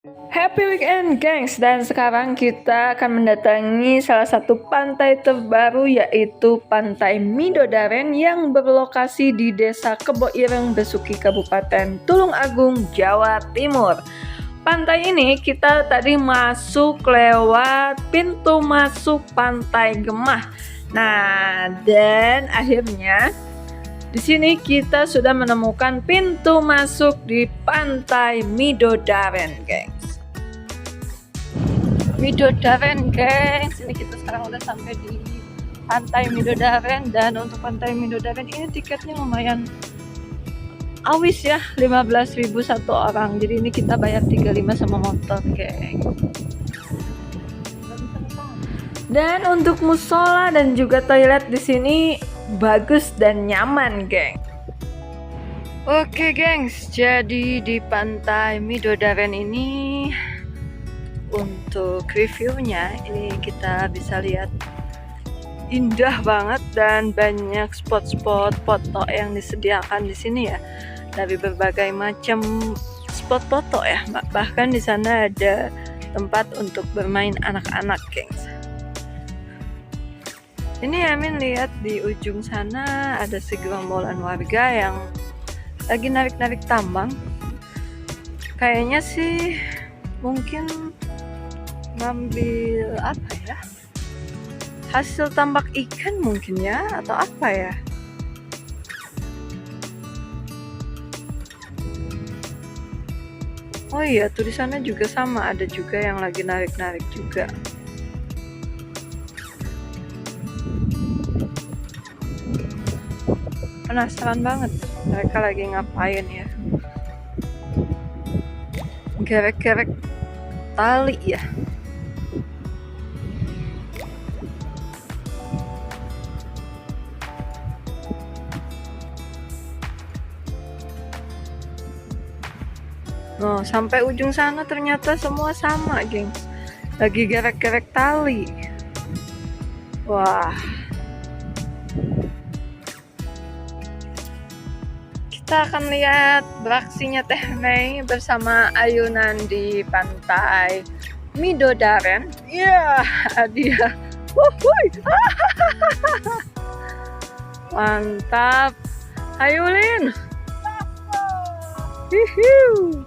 Happy weekend gengs, dan sekarang kita akan mendatangi salah satu pantai terbaru, yaitu Pantai Midodaren yang berlokasi di Desa Kebo Ireng, Besuki, Kabupaten Tulung Agung, Jawa Timur. Pantai ini kita tadi masuk lewat pintu masuk Pantai Gemah. Nah, dan akhirnya di sini kita sudah menemukan pintu masuk di Pantai Midodaren, gengs. Midodaren, gengs. Ini kita sekarang udah sampai di Pantai Midodaren, dan untuk Pantai Midodaren ini tiketnya lumayan awis ya, 15.000 satu orang. Jadi ini kita bayar 35 sama motor, gengs. Dan untuk musola dan juga toilet di sini bagus dan nyaman, geng. Oke, gengs, jadi di Pantai Midodaren ini untuk reviewnya ini kita bisa lihat indah banget dan banyak spot-spot foto yang disediakan di sini ya, dari berbagai macam spot foto ya. Bahkan di sana ada tempat untuk bermain anak-anak, gengs. Ini Amin lihat di ujung sana ada segerombolan warga yang lagi narik-narik tambang. Kayaknya sih mungkin ngambil apa ya? Hasil tambak ikan mungkin ya, atau apa ya? Oh iya, tuh di sana juga sama, ada juga yang lagi narik-narik juga. Penasaran banget mereka lagi ngapain ya. Gerek-gerek tali ya. Oh, sampai ujung sana ternyata semua sama, gengs. Lagi gerek-gerek tali. Wah. Kita akan lihat beraksinya Teh Mei bersama ayunan di Pantai Midodaren. Iya, dia. Wuhui. Mantap. Ayo, Lin. Hihiu.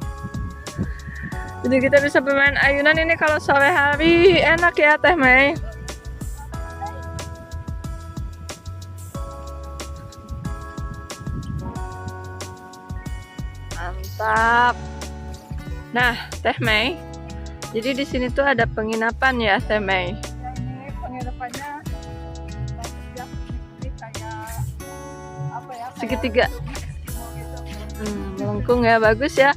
Jadi kita bisa bermain ayunan ini kalau sore hari, enak ya Teh Mei. Mantap. Nah, Teh Mei, jadi di sini tuh ada penginapan ya, Teh Mei. Ini penginapannya kayak apa ya? Segitiga. Melengkung ya, bagus ya.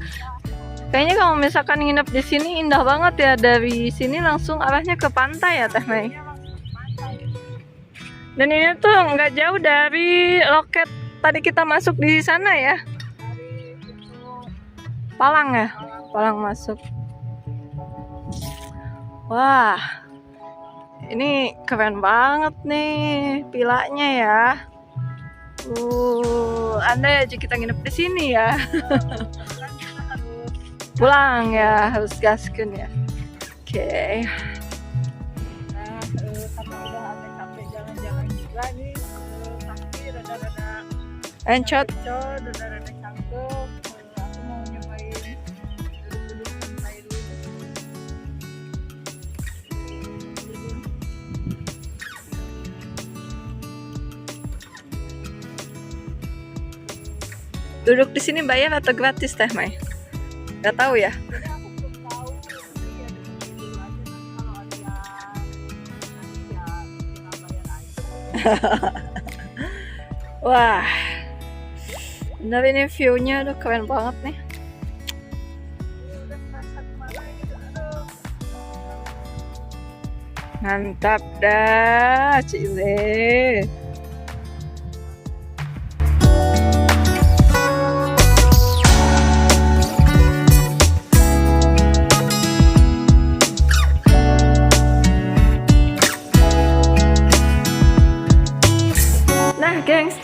Kayaknya kalau misalkan nginep di sini indah banget ya, dari sini langsung arahnya ke pantai ya, Teh Mei. Dan ini tuh nggak jauh dari loket tadi kita masuk di sana ya. Palang ya, palang masuk. Wah, ini keren banget nih pilanya ya. Andai aja kita nginep di sini ya. Pulang ya, harus gaskeun ya. Oke. Nah, karena udah agak capek jalan-jalan juga nih, kaki rada-rada Encot. rada-rada canggung. Aku mau nyobain duduk-duduk santai dulu. Duduk di sini bayar atau gratis, Teh Mai? Gak tahu ya. Jadi aku belum tahu, jadi ya duduk dulu aja, nanti kalau ada nanti ya tinggal bayar aja. Wah, bener ini view-nya aduh keren banget nih. Udah terasa kemana gitu, aduh. Mantap dah, Cile.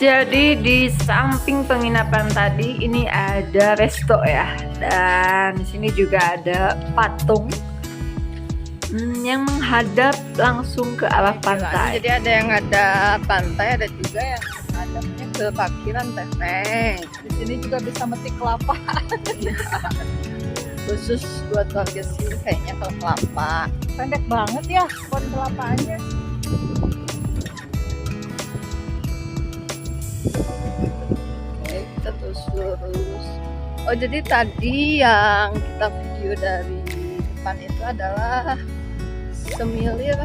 Jadi di samping penginapan tadi ini ada resto ya, dan di sini juga ada patung yang menghadap langsung ke arah pantai. Jadi ada yang ada pantai, ada juga yang hadapnya ke parkiran Teh. Di sini juga bisa metik kelapa. Khusus buat warga sini kayaknya kalau kelapa. Pendek banget ya pohon kelapanya. Oke, kita terus lurus. Oh, jadi tadi yang kita video dari depan itu adalah Semilir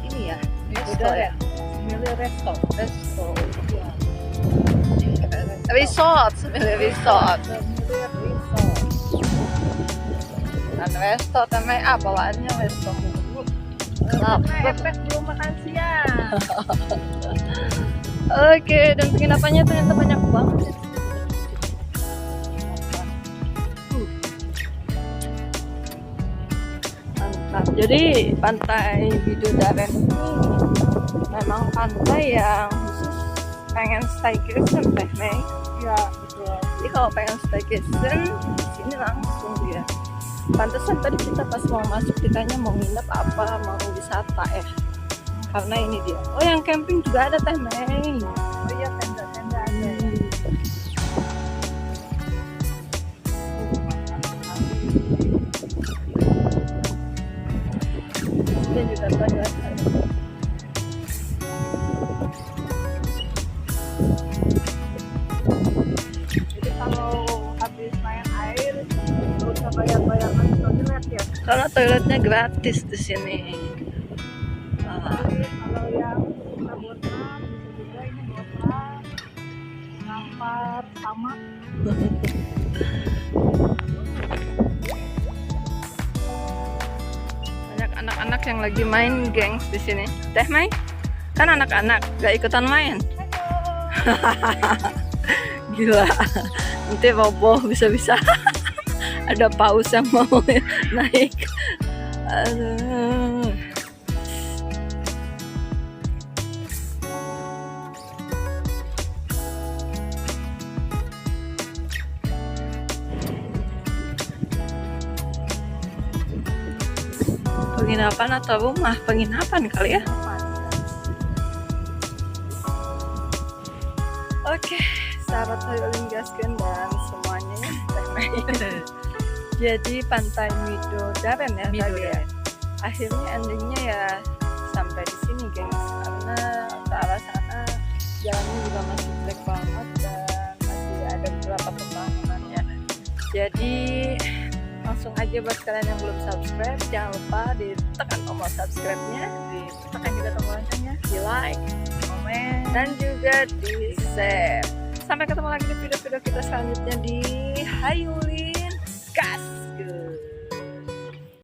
ini ya, resto ya. Semilir resto. Ya. Resort, Semilir resort. Dan resto temanya bawaannya resto mulu. Efek belum makan siang. Oke, dan penginapannya ternyata banyak banget. Mantap. Jadi pantai Bidodaren ini memang pantai yang khusus pengen staycation Teh Mei. Ya, betul. Jadi kalau pengen staycation di sini langsung dia. Pantesan tadi kita pas mau masuk ditanya mau nginep apa, mau wisata ya. Karena ini dia. Oh, yang camping juga ada Teh Mei. Oh iya, tenda-tenda ada. Dan juga banyak. Jadi kalau habis main air nggak usah bayar-bayar lagi toilet ya. Karena toiletnya gratis di sini. Kalau yang suka bosan bisa juga ini bosan ngampar sama. Banyak anak-anak yang lagi main gengs di sini. Teh Mai, kan anak-anak gak ikutan main. Gila, nanti roboh bisa-bisa. Ada paus yang mau naik. Aduh. Penginapan atau rumah? Penginapan kali ya. Oke, sahabat Hoyolin Gasken dan semuanya ya. Jadi pantai Midodaren ya tadi ya. Akhirnya endingnya ya sampai di sini gengs, karena ke arah sana jalannya juga masih jelek banget dan masih ada beberapa pembangunannya. Jadi langsung aja buat kalian yang belum subscribe, jangan lupa ditekan tombol subscribe-nya, ditekan juga tombol loncengnya, di like, komen, dan juga di share. Sampai ketemu lagi di video-video kita selanjutnya di Hoyolin Gasken.